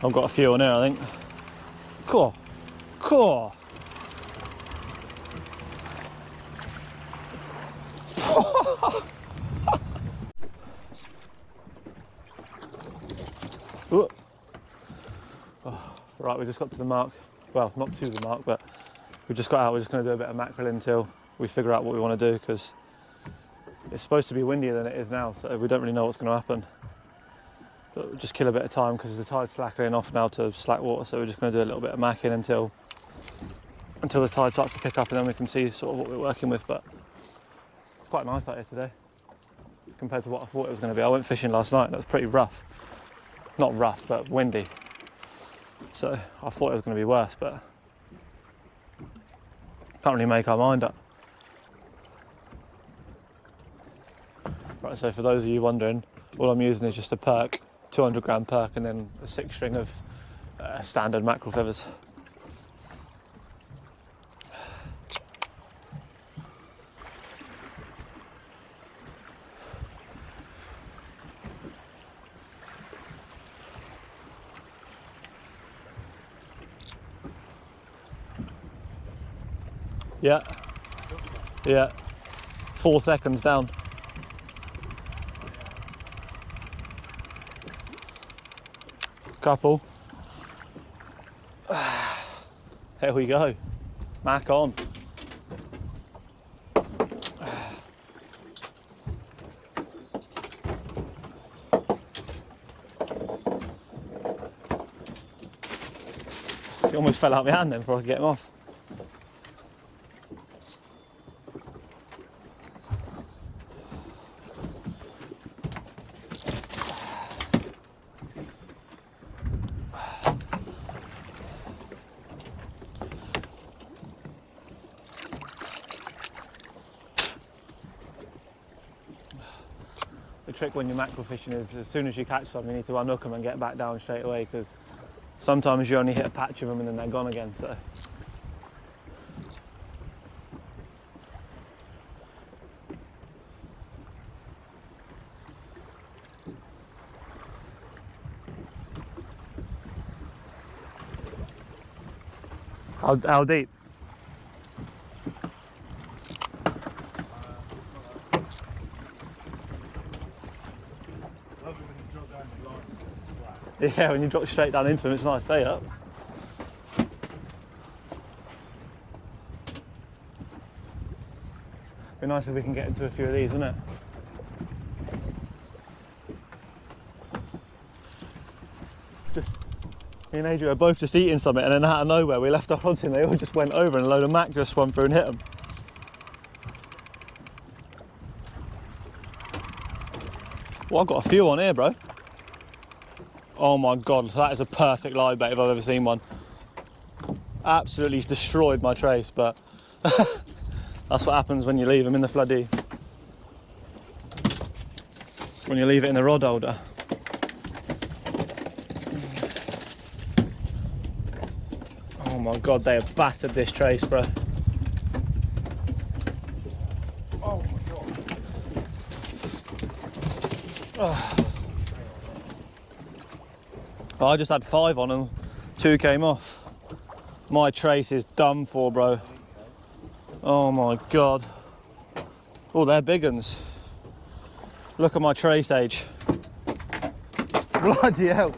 I've got a few on here, I think. Cool. Cool. Oh, right, we just got to the mark. Well, not to the mark, but we just got out. We're just going to do a bit of mackerel until we figure out what we want to do, because it's supposed to be windier than it is now, so we don't really know what's going to happen. But we'll just kill a bit of time because the tide's slackening off now to slack water, so we're just going to do a little bit of macking until the tide starts to pick up, and then we can see sort of what we're working with. But it's quite nice out here today compared to what I thought it was going to be. I went fishing last night and it was pretty rough. Not rough, but windy. So I thought it was going to be worse, but can't really make our mind up. Right, so for those of you wondering, all I'm using is just a perk, 200 gram perk, and then a 6 string of standard mackerel feathers. Yeah, yeah, 4 seconds down. Couple. Here we go. Mac on. He almost fell out my hand then before I could get him off. The trick when you're mackerel fishing is as soon as you catch some, you need to unhook them and get back down straight away, because sometimes you only hit a patch of them and then they're gone again. So how deep? Yeah, when you drop straight down into them, it's nice. Stay up. Be nice if we can get into a few of these, wouldn't it? Me and Adrian are both just eating something, and then out of nowhere we left our rods in. They all just went over, and a load of mac just swam through and hit them. Well, I've got a few on here, bro. Oh my god, that is a perfect live bait if I've ever seen one. Absolutely destroyed my trace, but that's what happens when you leave them in the floodie. When you leave it in the rod holder. Oh my god, they have battered this trace, bro. Oh my god. Oh. I just had 5 on and 2 came off. My trace is done for, bro. Oh my god. Oh, they're big uns. Look at my trace age. Bloody hell.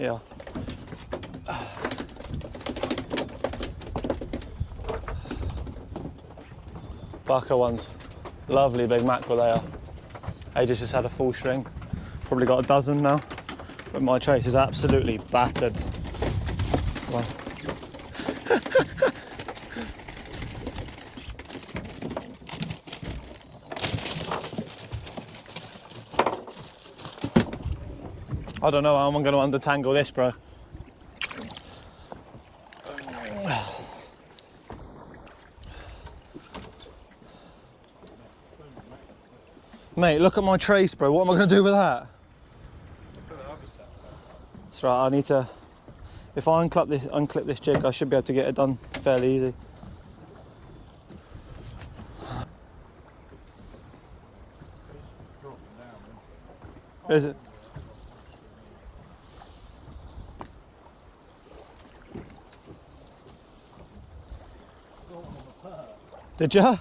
Yeah. Bucker ones. Lovely big mackerel they are. Ages just had a full string. Probably got a dozen now. But my trace is absolutely battered. Wow. I don't know how I'm going to untangle this, bro. Mate, look at my trace, bro. What am I going to do with that? That's right, I need to... If I unclip this jig, I should be able to get it done fairly easy. Is it? Did ya?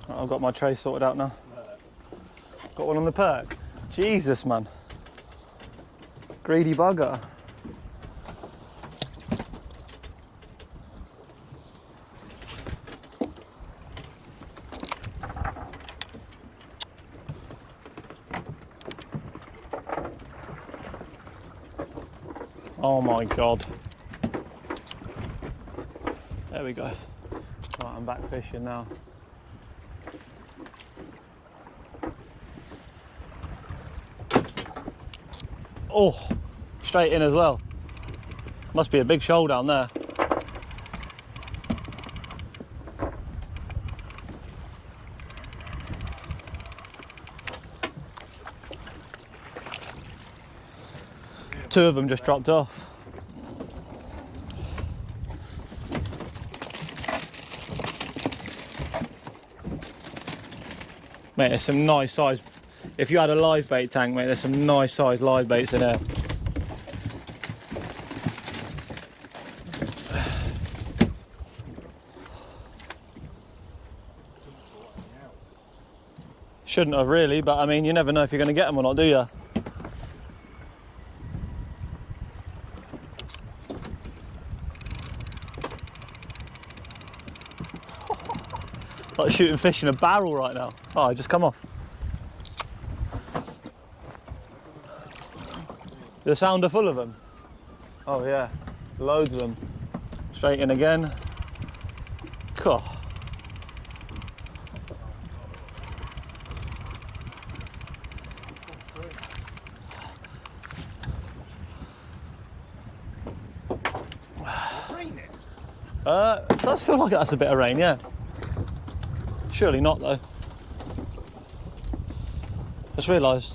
Right, I've got my tray sorted out now. Got one on the perk. Jesus, man. Greedy bugger. Oh my God. There we go. Right, I'm back fishing now. Oh, straight in as well. Must be a big shoal down there. Two of them just dropped off. Mate, there's some nice size. If you had a live bait tank, mate, there's some nice size live baits in there. Shouldn't have really, but I mean, you never know if you're going to get them or not, do you? Like shooting fish in a barrel right now. Oh, I just come off. The sounder full of them? Oh yeah, loads of them. Straight in again. Cool. It does feel like that's a bit of rain, yeah. Surely not though. Just realised.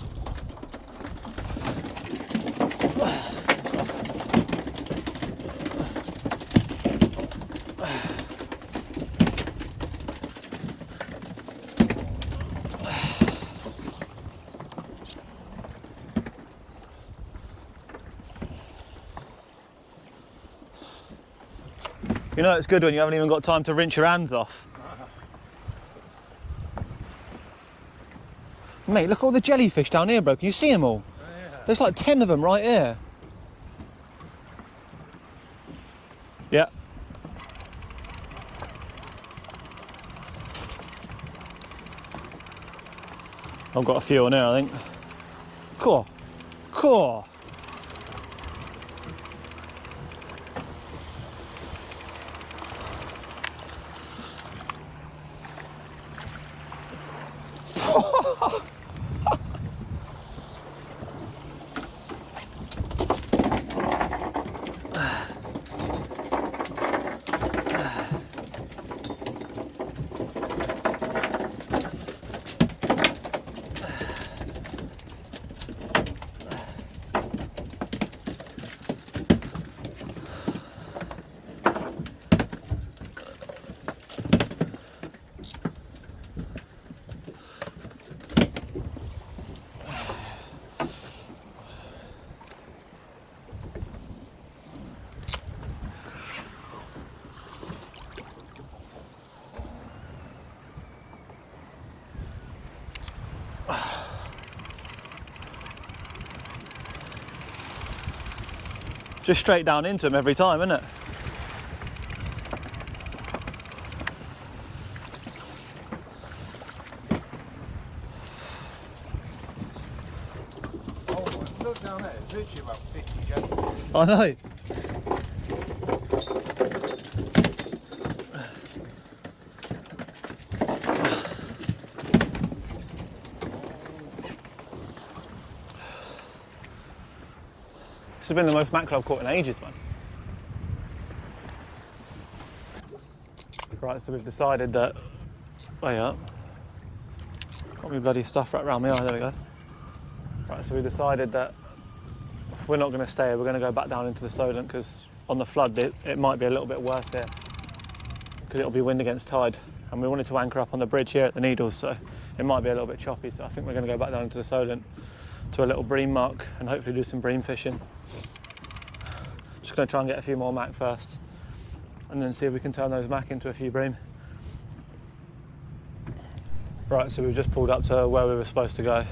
You know it's good when you haven't even got time to rinse your hands off. Mate, look at all the jellyfish down here, bro. Can you see them all? Yeah. There's like 10 of them right here. Yeah. I've got a few on here, I think. Cool. Cool. Just straight down into them every time, isn't it? Oh, look down there, there's literally about 50 jellyfish. I know. This has been the most mackerel I've caught in ages, man. Right, so we've decided that... Way up. Got me bloody stuff right around my eye, there we go. Right, so we decided that we're not going to stay here, we're going to go back down into the Solent because on the flood it might be a little bit worse here because it'll be wind against tide, and we wanted to anchor up on the bridge here at the Needles, so it might be a little bit choppy, so I think we're going to go back down into the Solent to a little bream mark and hopefully do some bream fishing. Just going to try and get a few more mac first. and then see if we can turn those mac into a few bream. Right, so we've just pulled up to where we were supposed to go.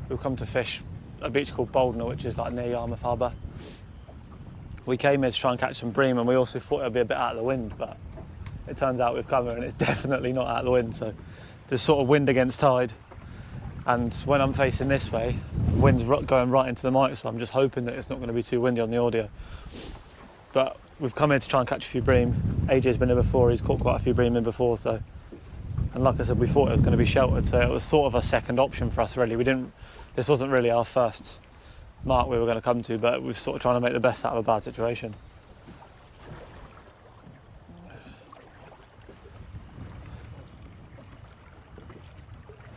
We've come to fish a beach called Boldner, which is like near Yarmouth Harbour. We came here to try and catch some bream, and we also thought it would be a bit out of the wind, but it turns out we've come here and it's definitely not out of the wind. So there's sort of wind against tide, and when I'm facing this way, the wind's going right into the mic, so I'm just hoping that it's not going to be too windy on the audio. But we've come here to try and catch a few bream. AJ's been here before, he's caught quite a few bream in before, so, and like I said, we thought it was going to be sheltered, so it was sort of a second option for us really. This wasn't really our first mark we were going to come to, but we're sort of trying to make the best out of a bad situation.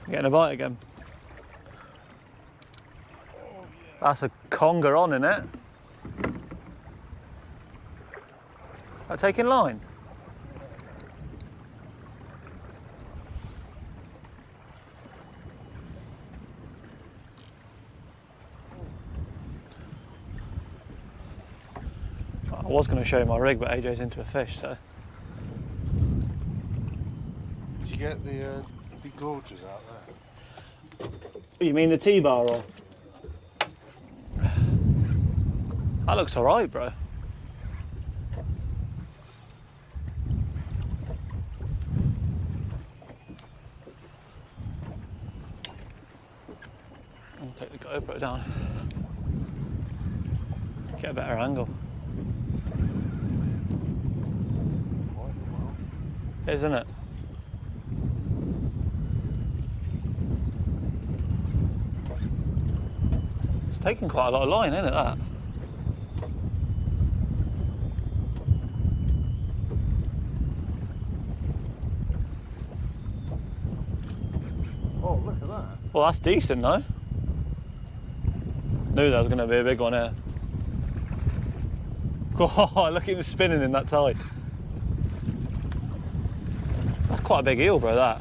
Getting a bite again. That's a conger on, isn't it? That taking line? I was going to show you my rig, but AJ's into a fish, so. Did you get the gorges out there? You mean the T-bar or? That looks alright, bro. I'll take the GoPro down. Get a better angle. Isn't it? It's taking quite a lot of line, isn't it, that? Oh, look at that. Well, that's decent, no? Knew that was going to be a big one here. Oh, look at him spinning in that tide. That's quite a big eel, bro, that.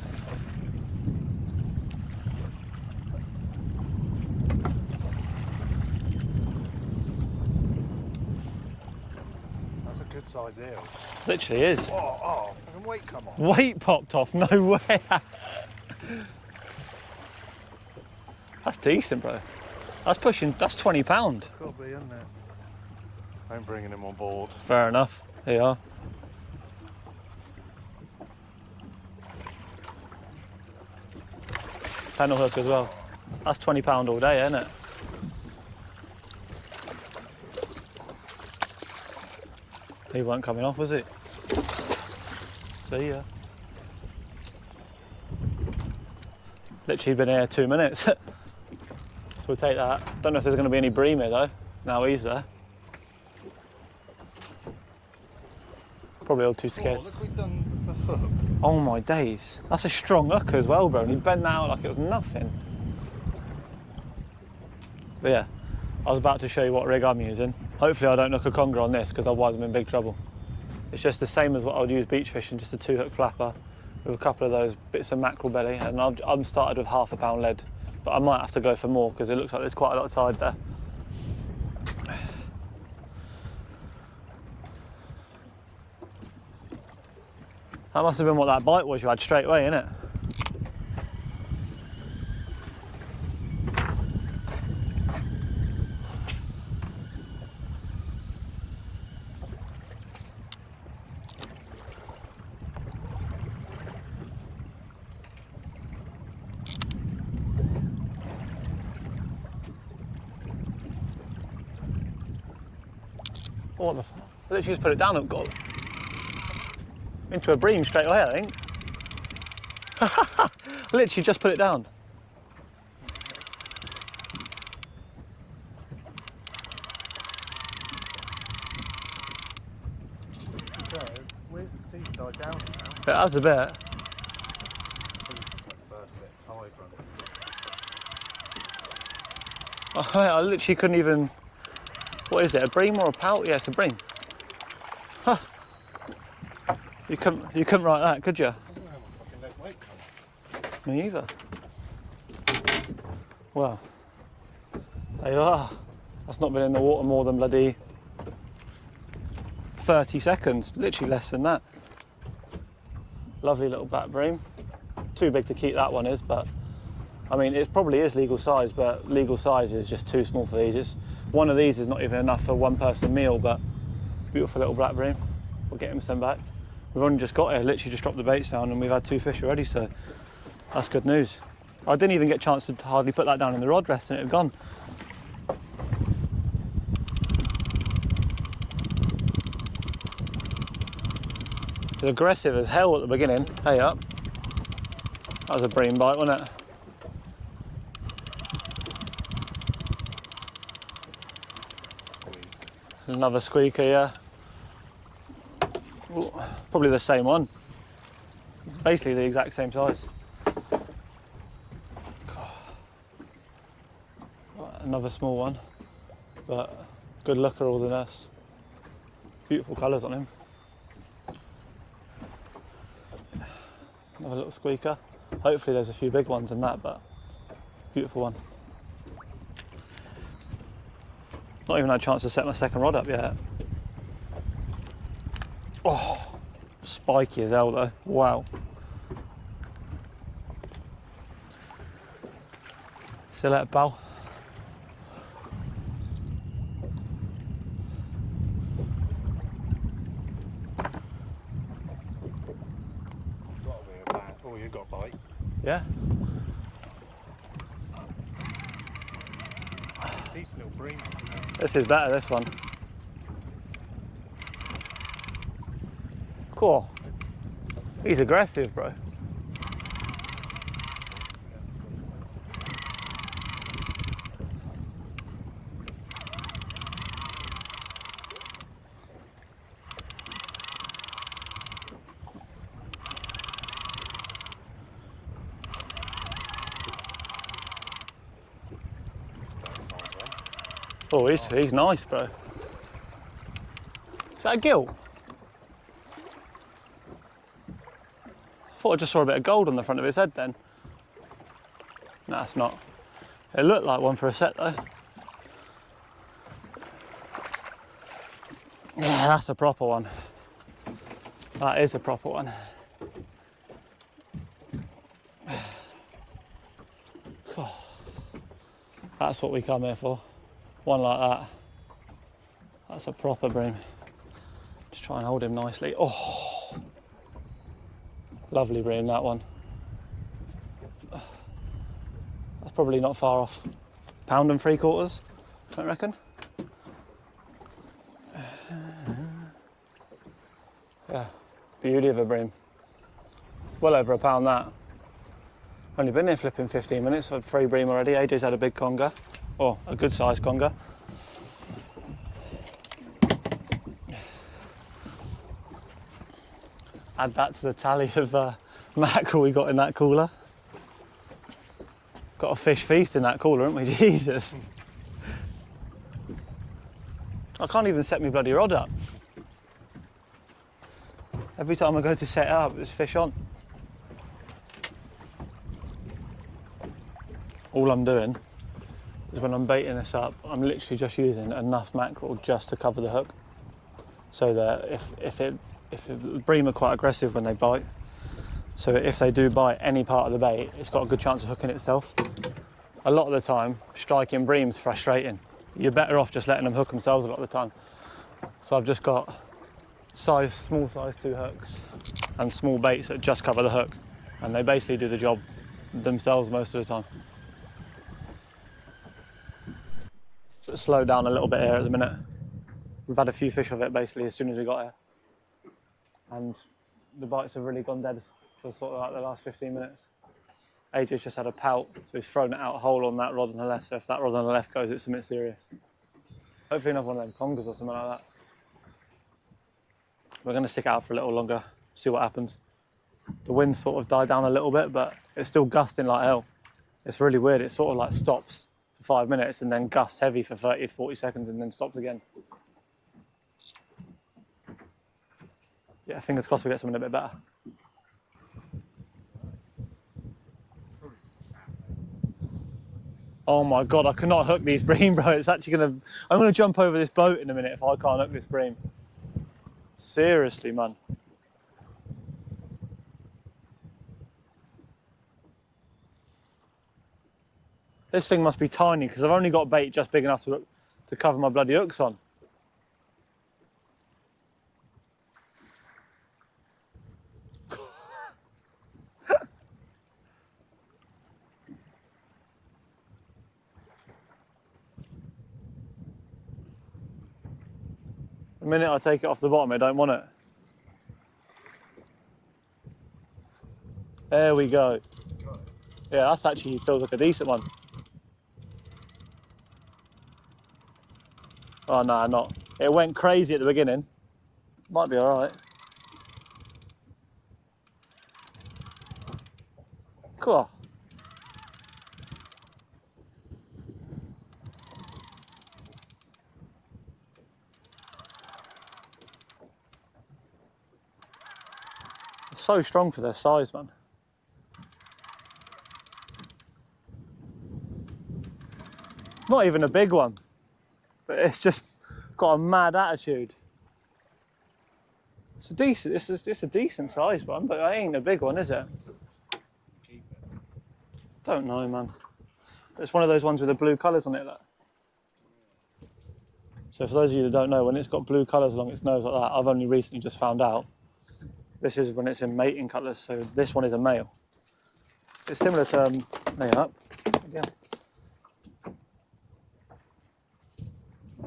That's a good size eel. Literally is. Oh, fucking weight come on. Weight popped off, no way. That's decent, bro. That's 20 pound. It's got to be, isn't it? I'm bringing him on board. Fair enough, here you are. Panel hook as well. That's 20 pound all day, isn't it? He weren't coming off, was it? See ya. Literally been here 2 minutes. So we'll take that. Don't know if there's going to be any bream here though. Now he's there. Probably all too scared. Oh, look, we've done the hook. Oh my days. That's a strong hook as well, bro. And he bent that out like it was nothing. But yeah, I was about to show you what rig I'm using. Hopefully I don't hook a conger on this, because otherwise I'm in big trouble. It's just the same as what I would use beach fishing, just a 2-hook flapper with a couple of those bits of mackerel belly, and I'm started with half a pound lead, but I might have to go for more because it looks like there's quite a lot of tide there. That must have been what that bite was you had straight away, innit? What the fuck? I literally just put it down and got into a bream straight away, I think. Literally just put it down. So, where's the seaside down now? It has a bit. First bit of tide run. Oh, I literally couldn't even. What is it? A bream or a pout? Yeah, it's a bream. Huh. You couldn't write that, could you? I don't know how my fucking leg weight comes. Me either. Well, there you are. That's not been in the water more than bloody 30 seconds, literally less than that. Lovely little black bream. Too big to keep, that one is, but I mean, it probably is legal size, but legal size is just too small for these. One of these is not even enough for one person meal, but beautiful little black bream. We'll get him sent back. We've only just got here, literally just dropped the baits down, and we've had 2 fish already, so that's good news. I didn't even get a chance to hardly put that down in the rod rest and it had gone. It was aggressive as hell at the beginning. Hey up. That was a bream bite, wasn't it? Another squeaker, yeah. Ooh, probably the same one. Basically the exact same size. Another small one, but good looker all the nurse. Beautiful colours on him. Another little squeaker. Hopefully there's a few big ones in that, but beautiful one. Not even had a chance to set my second rod up yet. Oh, spiky as hell though. Wow. See you later, pal. Oh, you got a bite. Yeah. Decent little bream. This is better, this one. Cool. He's aggressive, bro. Oh, he's nice, bro. Is that a gill? I thought I just saw a bit of gold on the front of his head then. No, it's not. It looked like one for a set though. Yeah, that's a proper one. That is a proper one. That's what we come here for. One like that. That's a proper bream. Just try and hold him nicely. Oh, lovely bream, that one. That's probably not far off. £1.75, I reckon. Yeah, beauty of a bream. Well over £1 that. Only been here flipping 15 minutes. I've had 3 bream already. AJ's had a big conger, or a good sized conger. Add that to the tally of mackerel we got in that cooler. Got a fish feast in that cooler, haven't we? Jesus. I can't even set my bloody rod up. Every time I go to set it up, there's fish on. All I'm doing is when I'm baiting this up, I'm literally just using enough mackerel just to cover the hook. So that if the bream are quite aggressive when they bite, so if they do bite any part of the bait, it's got a good chance of hooking itself. A lot of the time, striking bream's frustrating. You're better off just letting them hook themselves a lot of the time. So I've just got small size 2 hooks and small baits that just cover the hook, and they basically do the job themselves most of the time. So it's slowed down a little bit here at the minute. We've had a few fish of it basically as soon as we got here, and the bites have really gone dead for sort of like the last 15 minutes. AJ's just had a pout, so he's thrown it out a hole on that rod on the left, so if that rod on the left goes, it's something serious. Hopefully another one of them congers or something like that. We're going to stick it out for a little longer, see what happens. The wind sort of died down a little bit, but it's still gusting like hell. It's really weird, it sort of like stops for 5 minutes and then gusts heavy for 30, 40 seconds and then stops again. Yeah, fingers crossed we get something a bit better. Oh my God, I cannot hook these bream, bro. It's actually I'm gonna jump over this boat in a minute if I can't hook this bream. Seriously, man. This thing must be tiny because I've only got bait just big enough to cover my bloody hooks on. The minute I take it off the bottom, I don't want it. There we go. Yeah, that's actually feels like a decent one. Oh no, not. It went crazy at the beginning. Might be all right. Cool. So strong for their size, man. Not even a big one, but it's just got a mad attitude. It's a decent, it's a decent size one, but it ain't a big one, is it? Keep it. Don't know, man. It's one of those ones with the blue colours on it. That. So for those of you that don't know, when it's got blue colours along its nose like that, I've only recently just found out. This is when it's in mating colours, so this one is a male. It's similar to, hang up, yeah.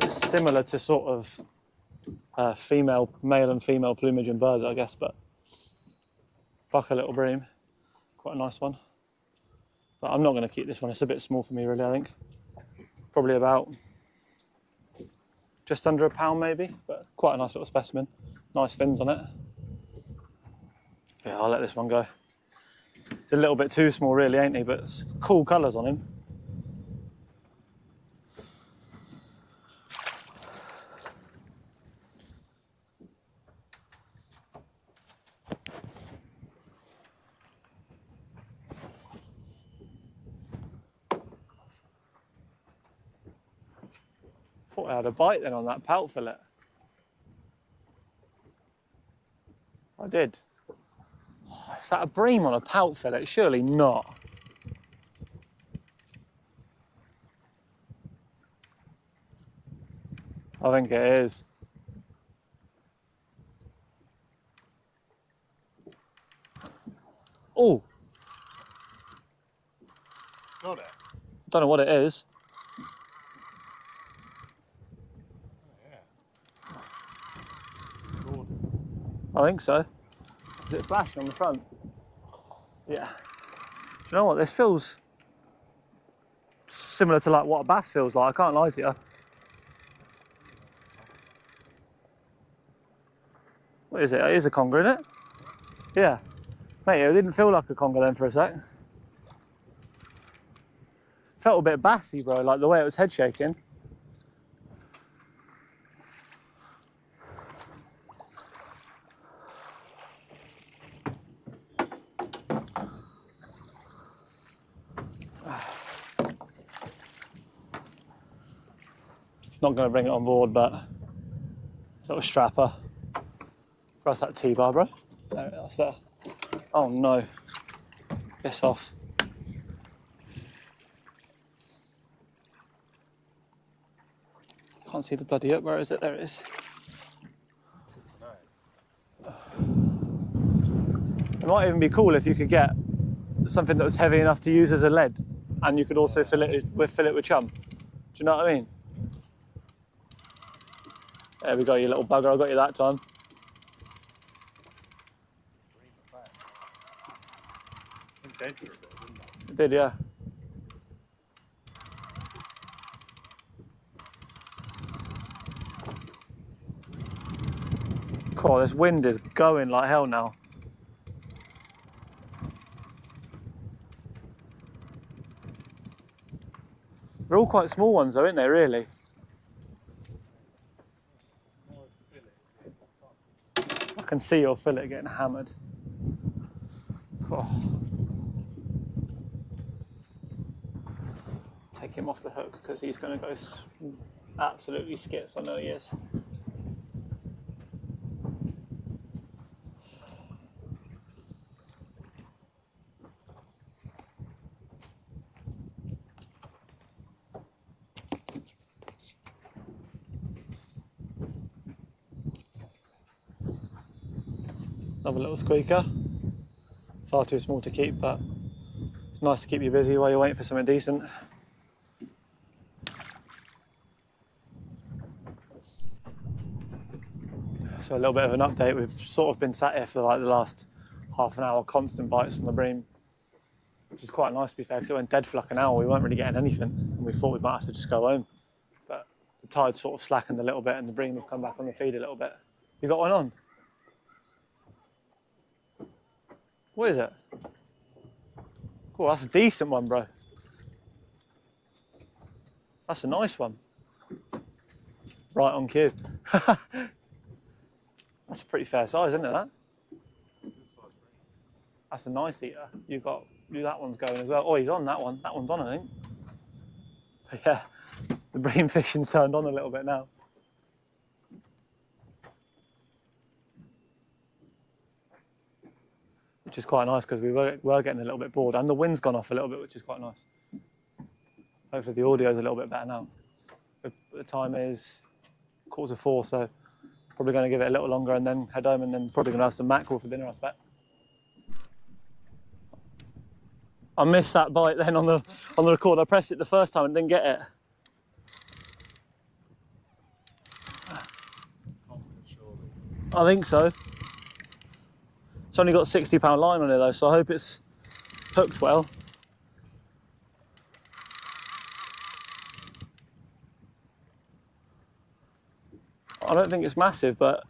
It's similar to sort of male and female plumage in birds, I guess, but like a little bream, quite a nice one. But I'm not going to keep this one, it's a bit small for me really, I think. Probably about just under £1 maybe, but quite a nice little specimen. Nice fins on it. Yeah, I'll let this one go. It's a little bit too small really, ain't he? But it's cool colours on him. Thought I had a bite then on that pout fillet. I did. Oh, is that a bream on a pout fillet? Surely not. I think it is. Oh, Got it. don't know what it is. Oh, yeah. I think so. Is it flashing on the front? Yeah. Do you know what? This feels similar to like what a bass feels like. I can't lie to you. What is it? It is a conger, isn't it? Yeah. Mate, it didn't feel like a conger then for a sec. Felt a bit bassy, bro, like the way it was head shaking. Not going to bring it on board, but little strapper. That's that T-bar, bro. There, that's there. Oh no. Piss off. Can't see the bloody hook. Where is it? There it is. It might even be cool if you could get something that was heavy enough to use as a lead, and you could also fill it with chum. Do you know what I mean? There we go, you little bugger. I got you that time. It did, yeah. God, this wind is going like hell now. They're all quite small ones though, aren't they, really? I can see your fillet getting hammered. Oh. Take him off the hook because he's going to go absolutely skits. I know he is. Another little squeaker. Far too small to keep, but it's nice to keep you busy while you're waiting for something decent. So a little bit of an update. We've sort of been sat here for like the last half an hour, constant bites on the bream, which is quite nice to be fair, because it went dead for like an hour. We weren't really getting anything, and we thought we might have to just go home. But the tide sort of slackened a little bit, and the bream have come back on the feed a little bit. You got one on? What is it? Cool, that's a decent one, bro. That's a nice one. Right on cue. That's a pretty fair size, isn't it, that? That's a nice eater. That one's going as well. Oh, he's on that one. That one's on, I think. But yeah, the bream fishing's turned on a little bit now. Which is quite nice because we were getting a little bit bored, and the wind's gone off a little bit, which is quite nice. Hopefully the audio's a little bit better now. The time is 3:45, so probably going to give it a little longer and then head home, and then probably going to have some mackerel for dinner, I expect. I missed that bite then on the record. I pressed it the first time and didn't get it. I think so. It's only got a £60 line on it though, so I hope it's hooked well. I don't think it's massive, but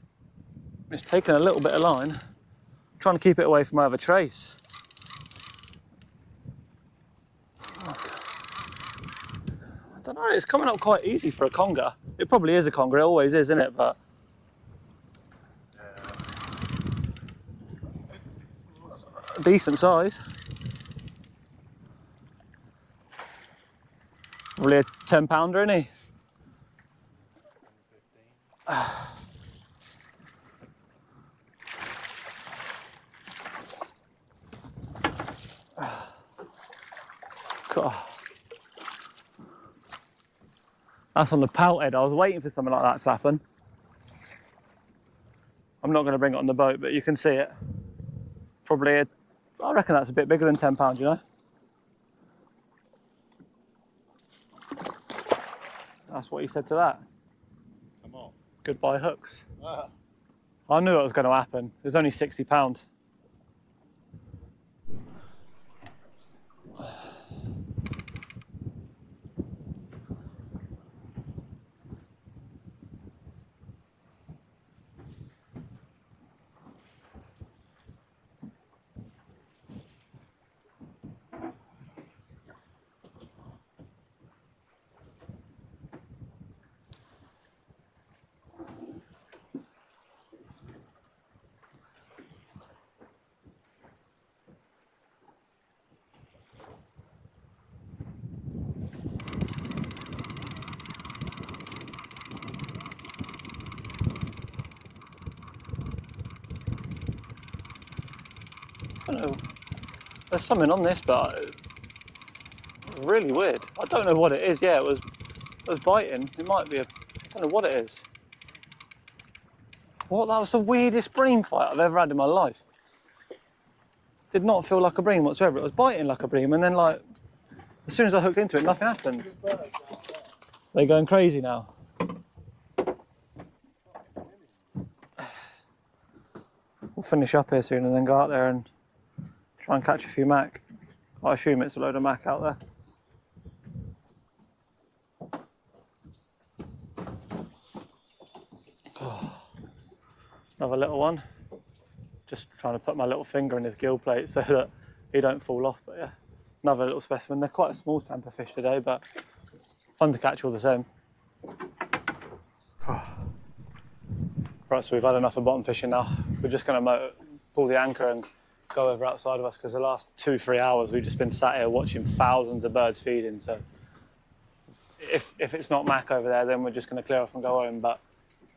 it's taken a little bit of line. I'm trying to keep it away from my other trace. I don't know, it's coming up quite easy for a conger. It probably is a conger, it always is, isn't it? But a decent size. Probably a 10-pounder, isn't he? God. That's on the pout head. I was waiting for something like that to happen. I'm not going to bring it on the boat, but you can see it. Probably, I reckon that's a bit bigger than £10, you know? That's what he said to that. Come on. Goodbye hooks. Ah. I knew it was going to happen. There's only £60. I don't know. There's something on this, but really weird. I don't know what it is. Yeah, it was biting. It might be I don't know what it is. What? That was the weirdest bream fight I've ever had in my life. Did not feel like a bream whatsoever. It was biting like a bream, and then like as soon as I hooked into it, nothing happened. They're going crazy now. We'll finish up here soon and then go out there and try and catch a few mac. I assume it's a load of mac out there. Another little one. Just trying to put my little finger in his gill plate so that he don't fall off. But yeah, another little specimen. They're quite a small snapper fish today, but fun to catch all the same. Right, so we've had enough of bottom fishing now. We're just going to pull the anchor and go over outside of us, because the last 2-3 hours we've just been sat here watching thousands of birds feeding. So if it's not mac over there, then we're just going to clear off and go home. But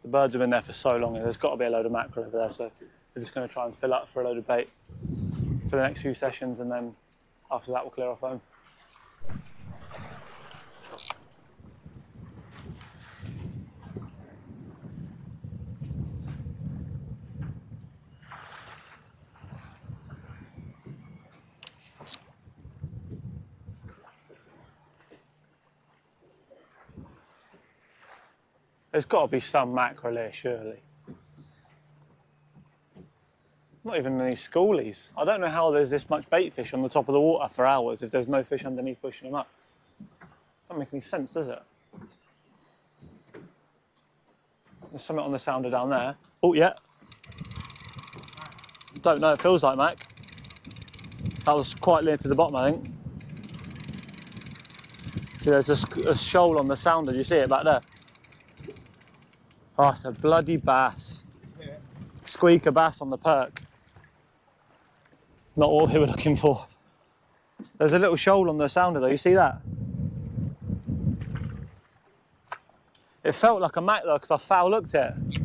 the birds have been there for so long, and there's got to be a load of mackerel over there. So we're just going to try and fill up for a load of bait for the next few sessions, and then after that we'll clear off home. There's got to be some mackerel here, surely. Not even any schoolies. I don't know how there's this much bait fish on the top of the water for hours if there's no fish underneath pushing them up. Doesn't make any sense, does it? There's something on the sounder down there. Oh, yeah. Don't know, it feels like Mac. That was quite near to the bottom, I think. See, there's a shoal on the sounder. Do you see it back there? Oh, it's a bloody bass. Yeah. Squeaker bass on the perk. Not what we were looking for. There's a little shoal on the sounder though, you see that? It felt like a Mac though, because I foul looked at it.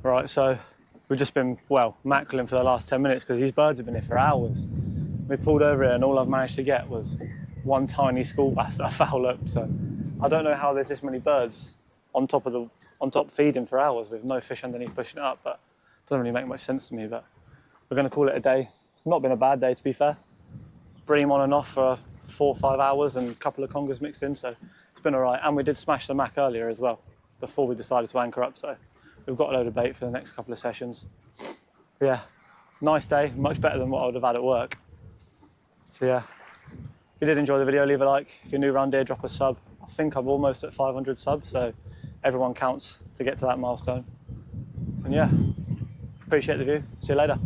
Right, so we've just been, well, mackerelling for the last 10 minutes because these birds have been here for hours. We pulled over here and all I've managed to get was one tiny school bass that I foul up. So I don't know how there's this many birds on top feeding for hours with no fish underneath pushing it up, but it doesn't really make much sense to me. But we're going to call it a day. It's not been a bad day, to be fair. Bream on and off for 4 or 5 hours and a couple of congers mixed in, so it's been all right. And we did smash the Mac earlier as well before we decided to anchor up, so we've got a load of bait for the next couple of sessions. But yeah, nice day, much better than what I would have had at work. So yeah, if you did enjoy the video, leave a like. If you're new around here, drop a sub. I think I'm almost at 500 subs, so everyone counts to get to that milestone. And yeah, appreciate the view. See you later.